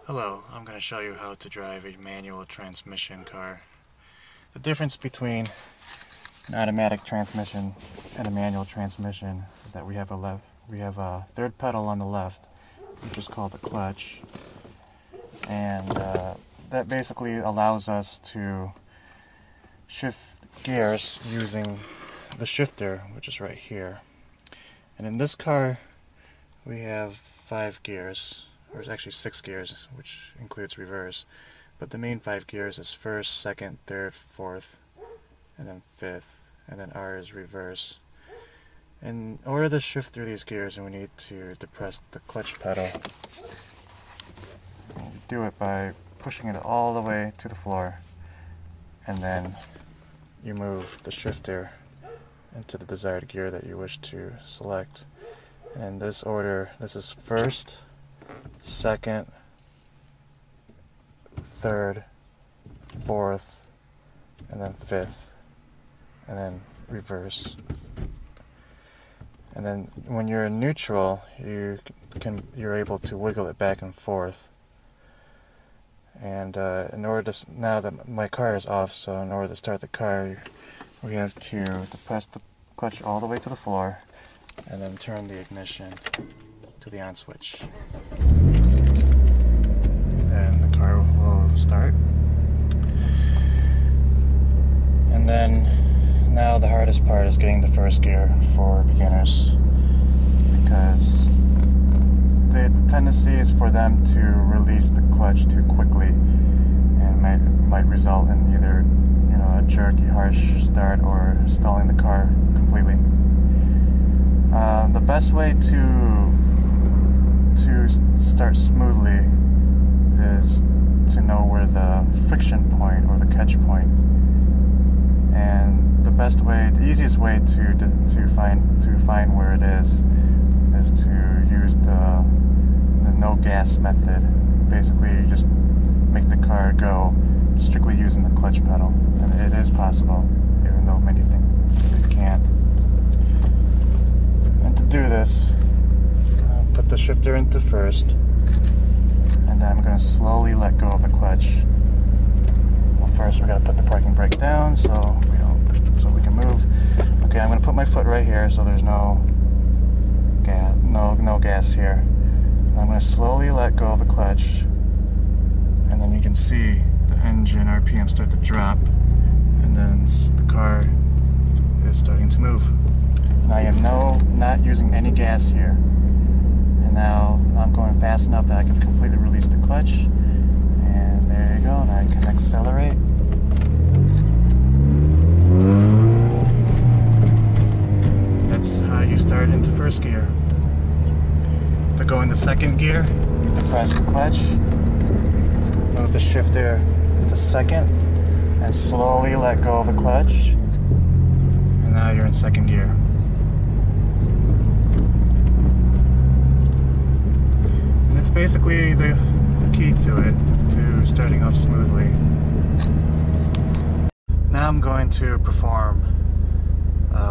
Hello, I'm going to show you how to drive a manual transmission car. The difference between an automatic transmission and a manual transmission is that we have a third pedal on the left, which is called the clutch, and that basically allows us to shift gears using the shifter, which is right here. And in this car we have 5 gears. There's actually 6 gears, which includes reverse. But the main 5 gears is first, second, third, fourth, and then fifth. And then R is reverse. In order to shift through these gears, we need to depress the clutch pedal. And you do it by pushing it all the way to the floor. And then you move the shifter into the desired gear that you wish to select. And in this order, this is first, second, third, fourth, and then fifth, and then reverse. And then when you're in neutral, you're able to wiggle it back and forth. And in order to, now that my car is off, so in order to start the car, we have to depress the clutch all the way to the floor, and then turn the ignition to the on switch. Then the car will start. And then now the hardest part is getting the first gear for beginners, because the tendency is for them to release the clutch too quickly, and might result in either a jerky, harsh start or stalling the car completely. The best way to start smoothly is to know where the friction point or the catch point, and the easiest way to find where it is to use the no gas method. Basically, you just make the car go strictly using the clutch pedal, and it is possible, even though many think it can't. And to do this, put the shifter into first, and then I'm going to slowly let go of the clutch. Well, first we're going to put the parking brake down so we can move. Okay, I'm going to put my foot right here so there's no gas here. And I'm going to slowly let go of the clutch, and then you can see the engine RPM start to drop, and then the car is starting to move. And I am not using any gas here. And now I'm going fast enough that I can completely release the clutch. And there you go, and I can accelerate. That's how you start into first gear. To go into second gear, you depress the clutch, move the shifter to second, and slowly let go of the clutch. And now you're in second gear. And it's basically the key to it, to starting off smoothly. Now I'm going to perform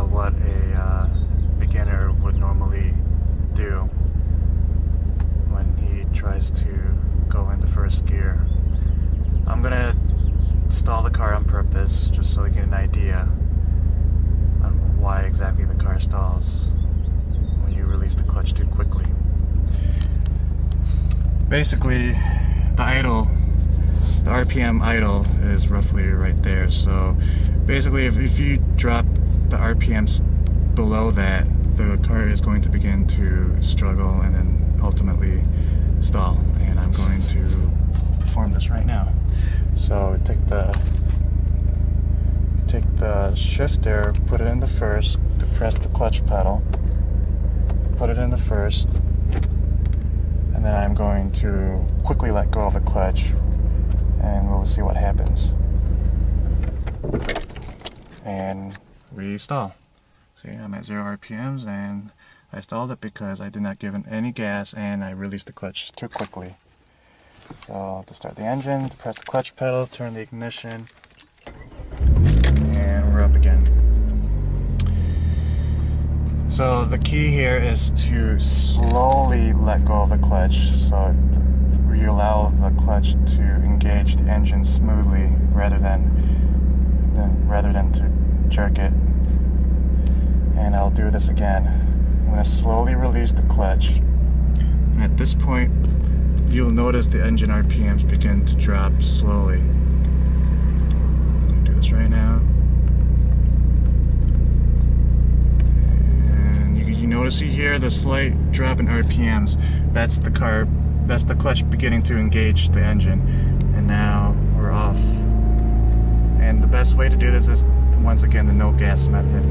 what a beginner would normally do when he tries to go into first gear. I'm going to stall the car on purpose, just so we get an idea on why exactly the car stalls when you release the clutch too quickly. Basically, the RPM idle is roughly right there. So basically, if you drop the RPMs below that, the car is going to begin to struggle and then ultimately stall. And I'm going to perform this right now. So take the shifter, put it into first, depress the clutch pedal, put it into first, and then I'm going to quickly let go of the clutch, and we'll see what happens. And we stall. See, I'm at 0 RPMs, and I stalled it because I did not give it any gas and I released the clutch too quickly. So to start the engine, depress the clutch pedal, turn the ignition, and we're up again. So the key here is to slowly let go of the clutch, so you allow the clutch to engage the engine smoothly rather than to jerk it. And I'll do this again. I'm going to slowly release the clutch, and at this point you'll notice the engine RPMs begin to drop slowly. I'm going to do this right now. And you notice, you hear the slight drop in RPMs. That's the clutch beginning to engage the engine. And now we're off. And the best way to do this is, once again, the no gas method.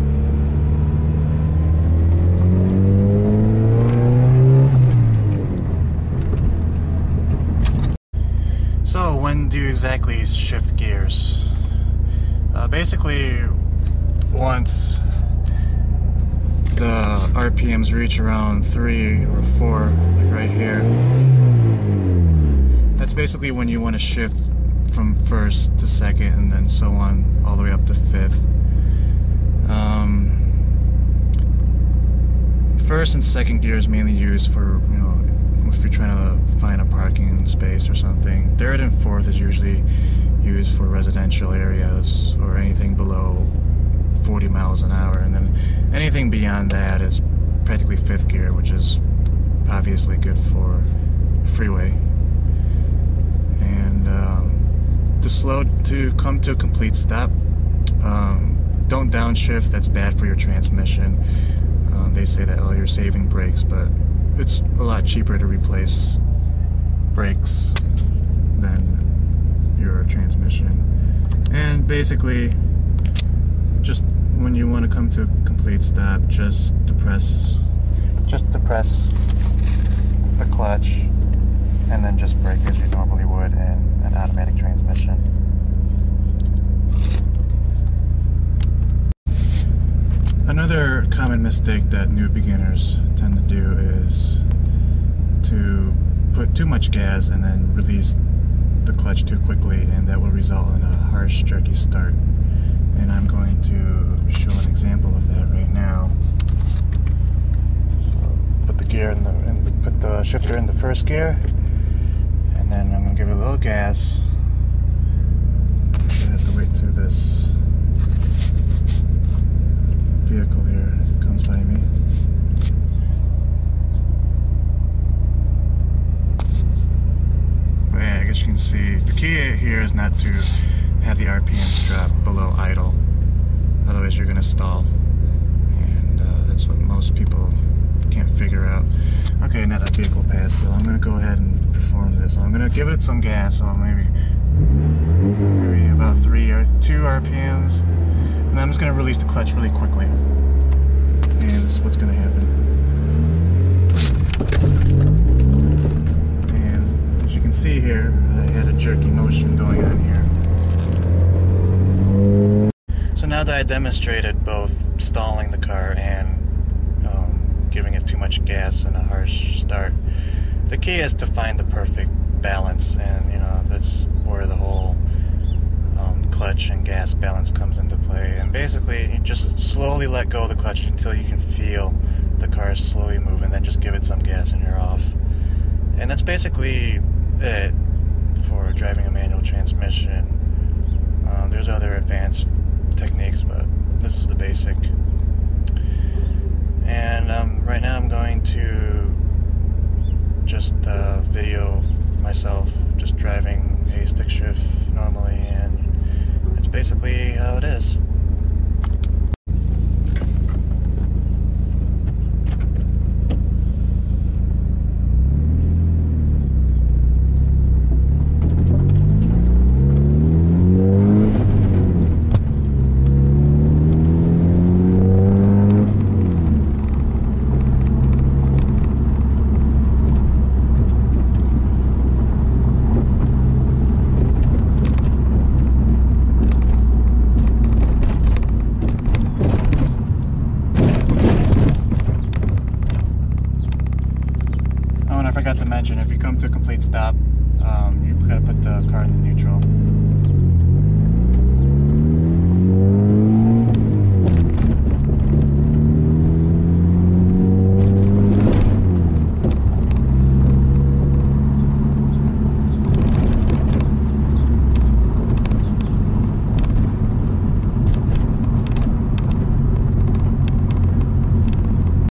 So when do you exactly shift gears? Basically, once the RPMs reach around 3 or 4, like right here, that's basically when you want to shift from first to second, and then so on all the way up to fifth. First and second gear is mainly used for, if you're trying to find a parking space or something. Third and fourth is usually used for residential areas or anything below 40 miles an hour, and then anything beyond that is practically fifth gear, which is obviously good for freeway. And to come to a complete stop, don't downshift. That's bad for your transmission. They say that, oh, you're saving brakes, but it's a lot cheaper to replace brakes than your transmission. And basically, just when you want to come to a complete stop, just depress the clutch, and then just brake as you normally would in an automatic transmission. Another common mistake that new beginners tend to do is to put too much gas and then release the clutch too quickly, and that will result in a harsh, jerky start. And I'm going to show an example of that right now. So put the gear put the shifter in the first gear, and then I'm going to give it a little gas. I have to wait till this vehicle here comes by me. But yeah, I guess you can see the key here is not to have the RPMs drop below idle, otherwise you're going to stall, and that's what most people can't figure out. Okay, now that vehicle passed, so I'm going to go ahead and perform this. So I'm going to give it some gas, so maybe about 2 RPMs, and then I'm just going to release the clutch really quickly, and this is what's going to happen. And as you can see here, I had a jerky motion going on here. So now that I demonstrated both stalling the car and giving it too much gas and a harsh start, the key is to find the perfect balance, and that's where the whole clutch and gas balance comes into play. And basically, you just slowly let go of the clutch until you can feel the car is slowly moving, then just give it some gas and you're off. And that's basically it for driving a manual transmission. There's other advanced techniques, but this is the basic. And right now I'm going to just video myself just driving a stick shift normally, and it's basically how it is. I forgot to mention, if you come to a complete stop, you've got to put the car in the neutral.